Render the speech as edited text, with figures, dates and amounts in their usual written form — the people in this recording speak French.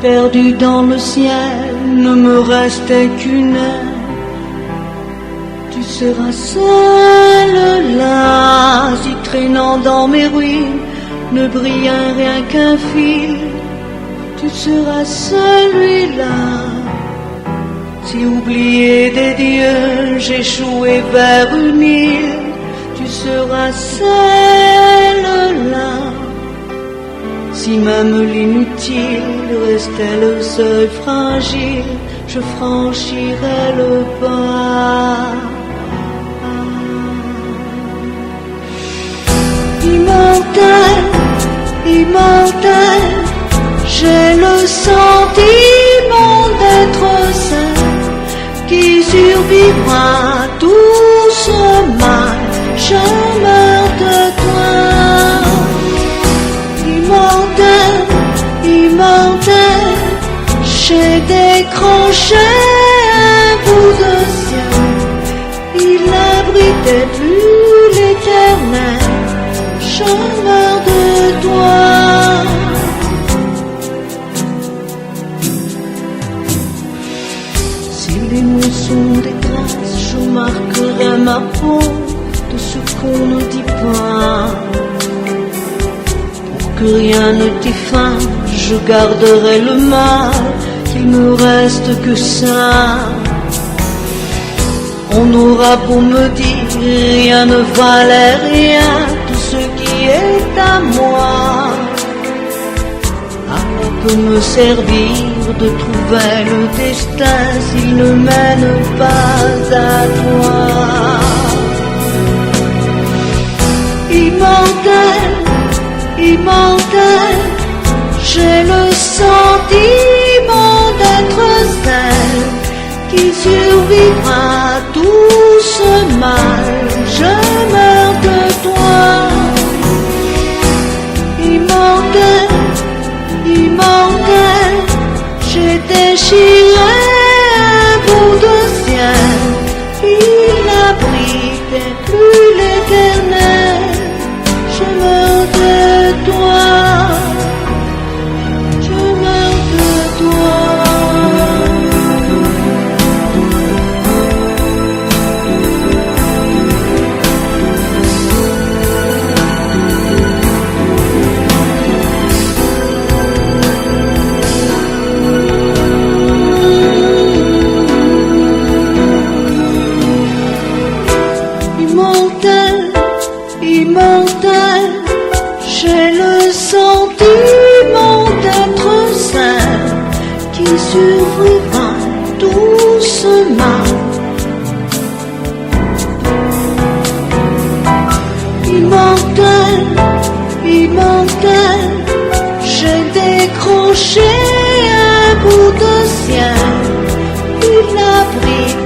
Perdu dans le ciel, ne me restait qu'une aile. Tu seras seul là, si traînant dans mes ruines ne brille rien qu'un fil. Tu seras celui-là, si oublié des dieux, j'échouais vers une île. Tu seras celle-là, si même l'inutile restait le seuil fragile, je franchirai le pas. Immortel, immortel, j'ai le sentiment d'être seul, qui survivra à tout ce mal. Je meurs de toi. Immortel, immortel, j'ai décroché un bout de ciel. Il n'abritait plus l'éternel. Je meurs de toi. Si les mots sont des traces, je marquerai ma peau de ce qu'on ne dit pas. Pour que rien ne t'efface, je garderai le mal, qu'il me reste que ça. On aura beau me dire, rien ne valait rien, tout ce qui est à moi. Alors que me servir de trouver le destin s'il ne mène pas à toi. Immortel, immortel, j'ai le sentiment d'être celle qui survivra à tout ce mal. Je meurs de toi. Immortel, immortel, j'ai déchiré un bout de ciel. Il n'abritait plus l'éternel. Je meurs de toi. Je meurs de toi. Immortel, immortel, j'ai le sentiment d'être seul qui survivra tout ce mal. Immortel, immortel, j'ai décroché un bout de ciel. Il n'abrite